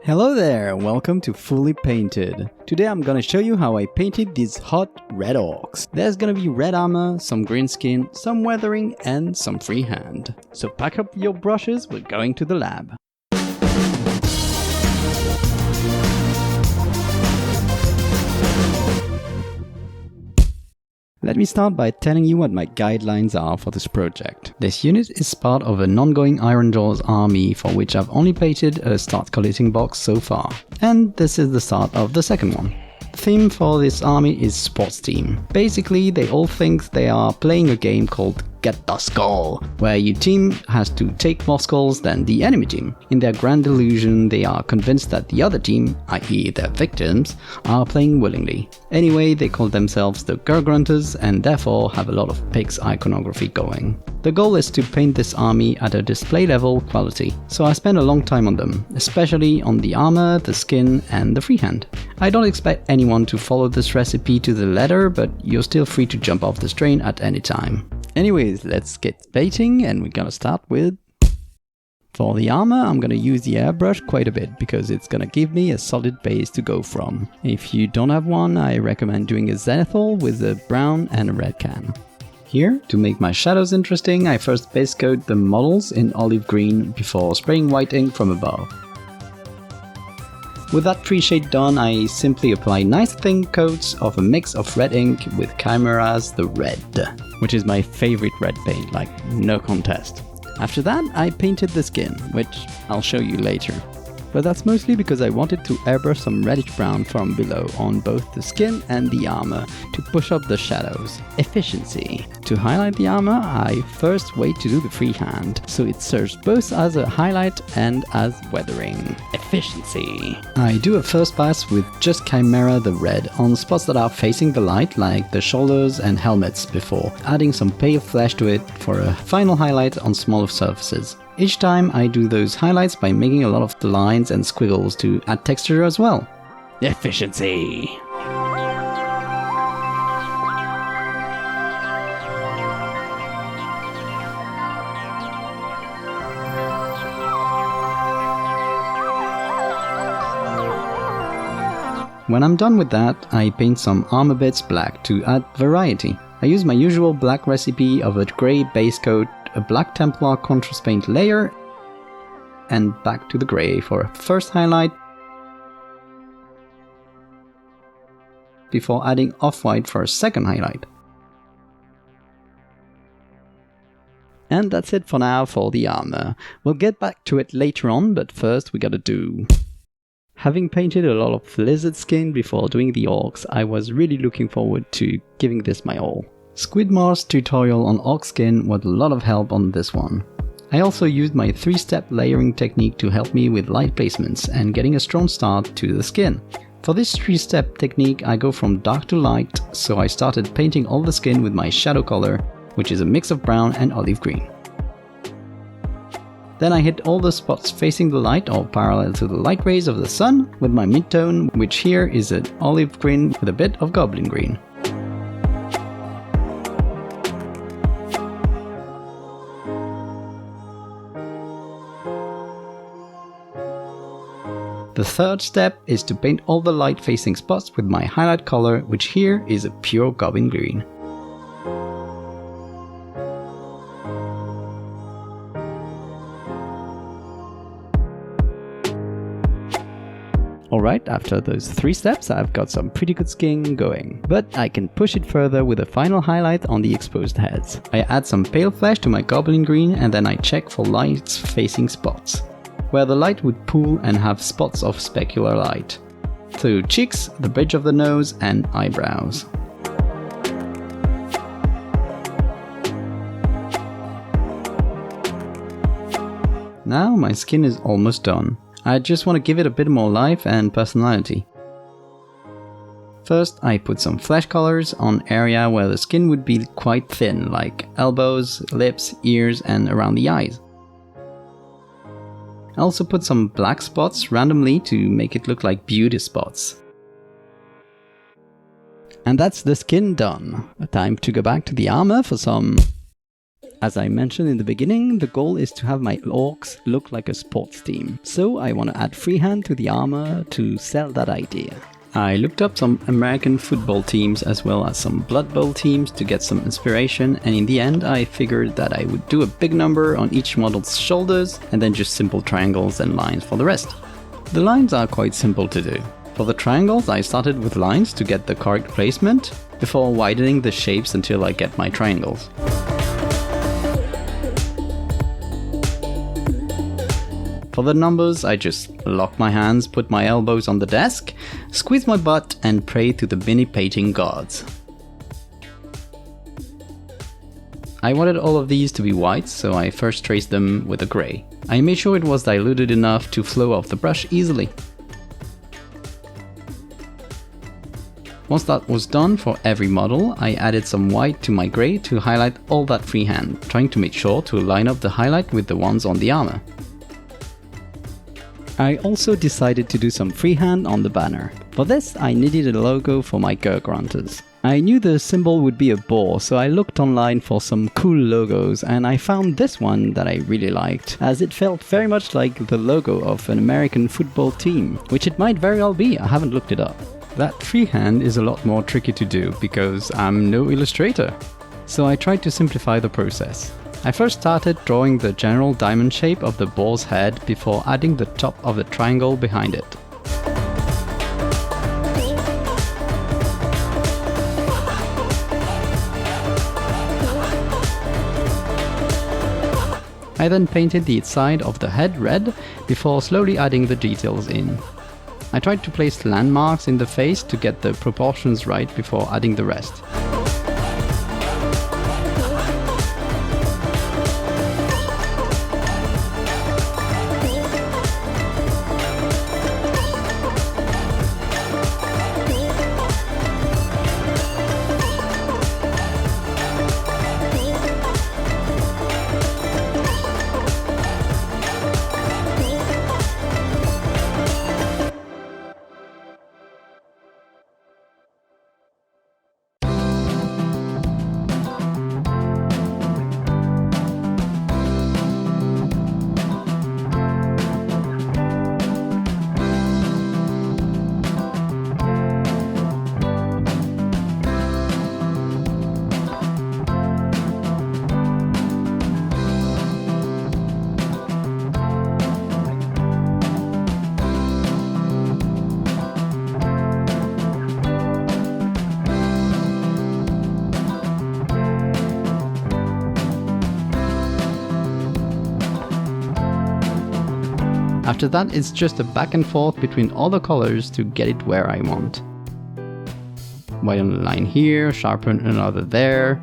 Hello there, welcome to Fully Painted. Today I'm gonna show you how I painted these hot red orcs. There's gonna be red armor, some green skin, some weathering and some freehand. So pack up your brushes, we're going to the lab. Let me start by telling you what my guidelines are for this project. This unit is part of an ongoing Ironjawz army for which I've only painted a start collecting box so far. And this is the start of the second one. The theme for this army is sports team. Basically, they all think they are playing a game called Get the Skull, where your team has to take more skulls than the enemy team. In their grand delusion, they are convinced that the other team, i.e. their victims, are playing willingly. Anyway, they call themselves the Gurgrunters and therefore have a lot of pigs iconography going. The goal is to paint this army at a display level quality, so I spent a long time on them, especially on the armor, the skin and the freehand. I don't expect anyone to follow this recipe to the letter, but you're still free to jump off this train at any time. Anyways, let's get painting and we're gonna start with... For the armor, I'm gonna use the airbrush quite a bit because it's gonna give me a solid base to go from. If you don't have one, I recommend doing a zenithal with a brown and a red can. Here, to make my shadows interesting, I first base coat the models in olive green before spraying white ink from above. With that pre-shade done, I simply apply nice thin coats of a mix of red ink with Chimera's The Red, which is my favorite red paint, like no contest. After that, I painted the skin, which I'll show you later. But that's mostly because I wanted to airbrush some reddish brown from below on both the skin and the armor to push up the shadows. Efficiency. To highlight the armor, I first wait to do the freehand, so it serves both as a highlight and as weathering. Efficiency. I do a first pass with just Chimera the Red on spots that are facing the light, like the shoulders and helmets, before adding some pale flesh to it for a final highlight on smaller surfaces. Each time I do those highlights by making a lot of lines and squiggles to add texture as well. Efficiency! When I'm done with that, I paint some armor bits black to add variety. I use my usual black recipe of a grey base coat, a black Templar contrast paint layer, and back to the grey for a first highlight, before adding off-white for a second highlight. And that's it for now for the armor. We'll get back to it later on, but first we gotta do... Having painted a lot of lizard skin before doing the orcs, I was really looking forward to giving this my all. Sigmar's tutorial on orc skin was a lot of help on this one. I also used my 3-step layering technique to help me with light placements and getting a strong start to the skin. For this 3-step technique I go from dark to light, so I started painting all the skin with my shadow color, which is a mix of brown and olive green. Then I hit all the spots facing the light or parallel to the light rays of the sun with my midtone, which here is an olive green with a bit of goblin green. The third step is to paint all the light facing spots with my highlight color, which here is a pure goblin green. Alright, after those 3 steps I've got some pretty good skin going, but I can push it further with a final highlight on the exposed heads. I add some pale flesh to my goblin green and then I check for lights facing spots, where the light would pool and have spots of specular light. Through cheeks, the bridge of the nose and eyebrows. Now my skin is almost done. I just want to give it a bit more life and personality. First, I put some flesh colors on area where the skin would be quite thin, like elbows, lips, ears and around the eyes. I also put some black spots randomly to make it look like beauty spots. And that's the skin done. Time to go back to the armor for some As I mentioned in the beginning, the goal is to have my orcs look like a sports team, so I want to add freehand to the armor to sell that idea. I looked up some American football teams as well as some Blood Bowl teams to get some inspiration, and in the end I figured that I would do a big number on each model's shoulders and then just simple triangles and lines for the rest. The lines are quite simple to do. For the triangles I started with lines to get the correct placement, before widening the shapes until I get my triangles. For the numbers, I just lock my hands, put my elbows on the desk, squeeze my butt and pray to the mini painting gods. I wanted all of these to be white, so I first traced them with a grey. I made sure it was diluted enough to flow off the brush easily. Once that was done for every model, I added some white to my grey to highlight all that freehand, trying to make sure to line up the highlight with the ones on the armor. I also decided to do some freehand on the banner. For this, I needed a logo for my Gurgrunters. I knew the symbol would be a boar, so I looked online for some cool logos, and I found this one that I really liked, as it felt very much like the logo of an American football team, which it might very well be, I haven't looked it up. That freehand is a lot more tricky to do because I'm no illustrator, so I tried to simplify the process. I first started drawing the general diamond shape of the boar's head before adding the top of the triangle behind it. I then painted the side of the head red before slowly adding the details in. I tried to place landmarks in the face to get the proportions right before adding the rest. After that, it's just a back and forth between all the colors to get it where I want. Widen a line here, sharpen another there.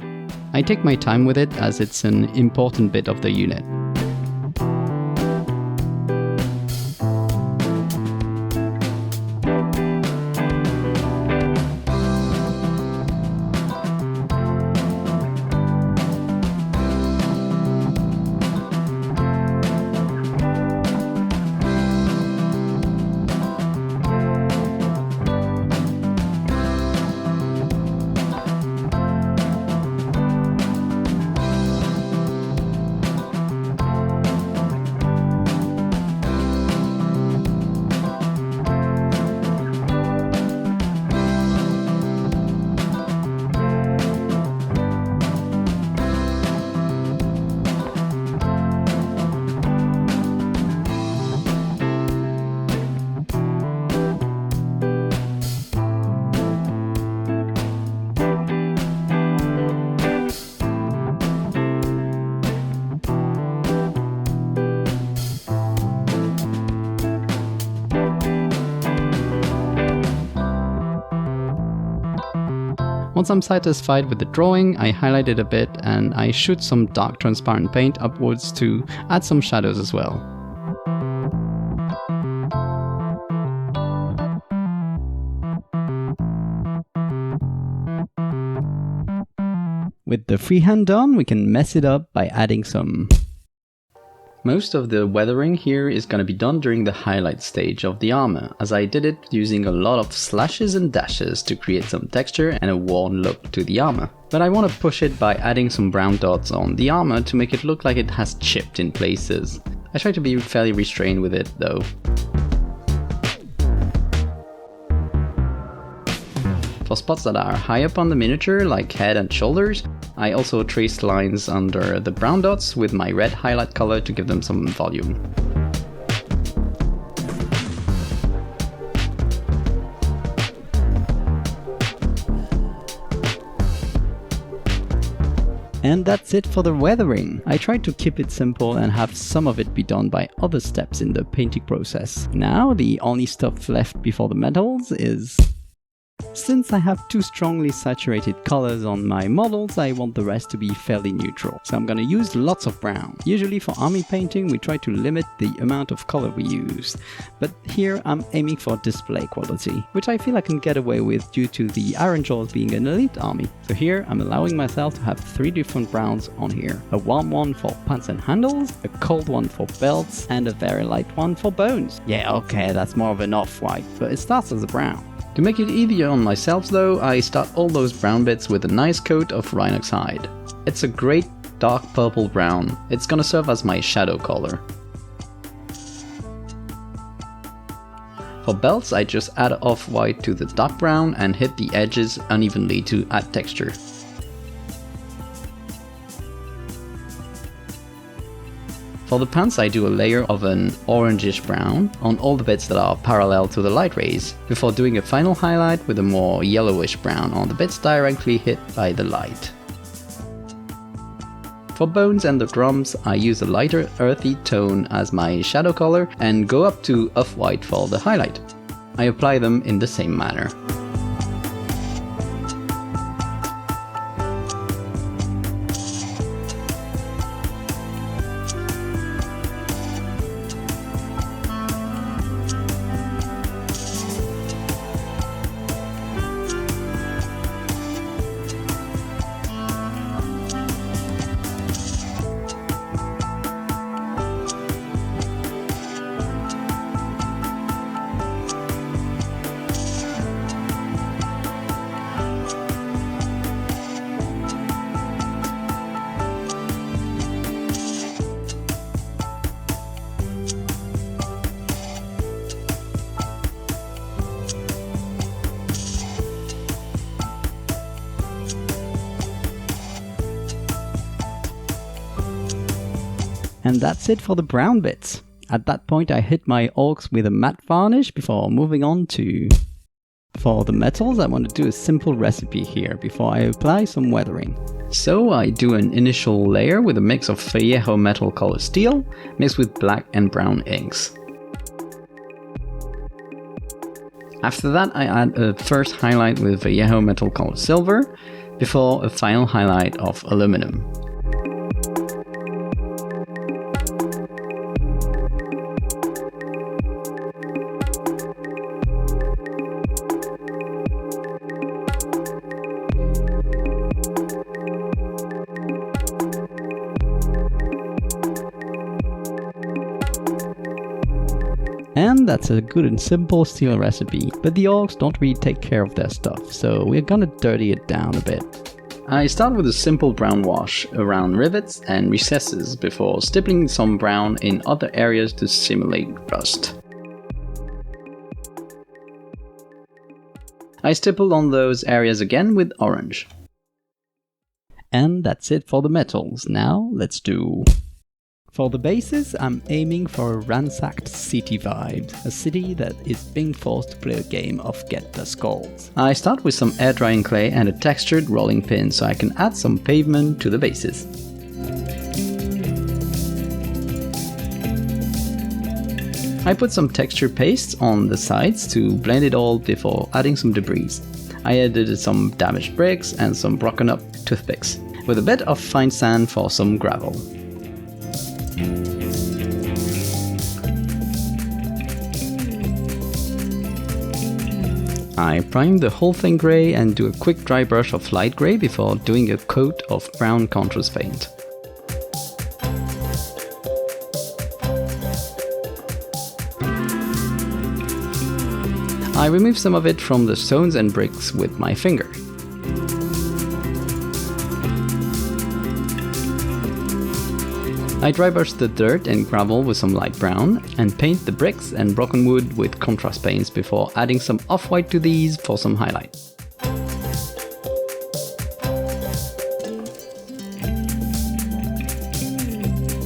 I take my time with it as it's an important bit of the unit. Once I'm satisfied with the drawing, I highlight it a bit and I shoot some dark transparent paint upwards to add some shadows as well. With the freehand done, we can mess it up by adding some Most of the weathering here is gonna be done during the highlight stage of the armor, as I did it using a lot of slashes and dashes to create some texture and a worn look to the armor. But I want to push it by adding some brown dots on the armor to make it look like it has chipped in places. I try to be fairly restrained with it though. For spots that are high up on the miniature, like head and shoulders, I also traced lines under the brown dots with my red highlight color to give them some volume. And that's it for the weathering. I tried to keep it simple and have some of it be done by other steps in the painting process. Now the only stuff left before the metals is... Since I have two strongly saturated colors on my models, I want the rest to be fairly neutral. So I'm gonna use lots of brown. Usually for army painting we try to limit the amount of color we use. But here I'm aiming for display quality, which I feel I can get away with due to the Ironjawz being an elite army. So here I'm allowing myself to have 3 different browns on here. A warm one for pants and handles, a cold one for belts, and a very light one for bones. Yeah, okay, that's more of an off-white, but it starts as a brown. To make it easier on myself though, I start all those brown bits with a nice coat of Rhinox hide. It's a great dark purple brown. It's gonna serve as my shadow color. For belts, I just add off-white to the dark brown and hit the edges unevenly to add texture. For the pants I do a layer of an orangish brown on all the bits that are parallel to the light rays, before doing a final highlight with a more yellowish brown on the bits directly hit by the light. For bones and the drums I use a lighter earthy tone as my shadow color and go up to off-white for the highlight. I apply them in the same manner. And that's it for the brown bits. At that point I hit my orcs with a matte varnish before moving on to... For the metals I want to do a simple recipe here before I apply some weathering. So I do an initial layer with a mix of Vallejo metal color steel mixed with black and brown inks. After that I add a first highlight with Vallejo metal color silver before a final highlight of aluminum. And that's a good and simple steel recipe, but the orcs don't really take care of their stuff, so we're gonna dirty it down a bit. I start with a simple brown wash around rivets and recesses before stippling some brown in other areas to simulate rust. I stipple on those areas again with orange. And that's it for the metals. Now let's do... For the bases, I'm aiming for a ransacked city vibe, a city that is being forced to play a game of Get the Skulls. I start with some air drying clay and a textured rolling pin so I can add some pavement to the bases. I put some texture paste on the sides to blend it all before adding some debris. I added some damaged bricks and some broken up toothpicks, with a bit of fine sand for some gravel. I prime the whole thing grey and do a quick dry brush of light grey before doing a coat of brown contrast paint. I remove some of it from the stones and bricks with my finger. I dry brush the dirt and gravel with some light brown and paint the bricks and broken wood with contrast paints before adding some off-white to these for some highlight.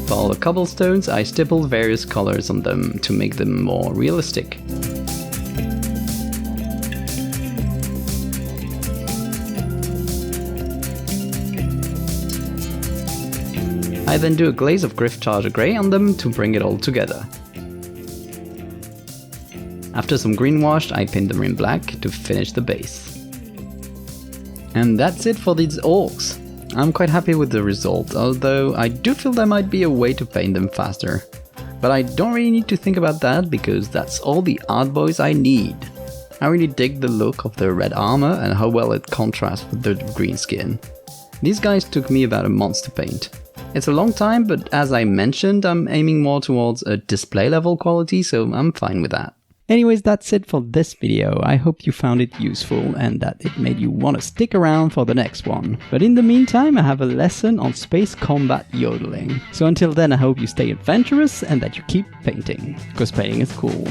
For all the cobblestones, I stippled various colors on them to make them more realistic. I then do a glaze of Griff Charger Grey on them to bring it all together. After some green washed, I paint them in black to finish the base. And that's it for these orcs. I'm quite happy with the result, although I do feel there might be a way to paint them faster. But I don't really need to think about that because that's all the Ardboyz I need. I really dig the look of their red armor and how well it contrasts with their green skin. These guys took me about a month to paint. It's a long time, but as I mentioned, I'm aiming more towards a display level quality, so I'm fine with that. Anyways, that's it for this video. I hope you found it useful and that it made you want to stick around for the next one. But in the meantime, I have a lesson on space combat yodeling. So until then, I hope you stay adventurous and that you keep painting, because painting is cool.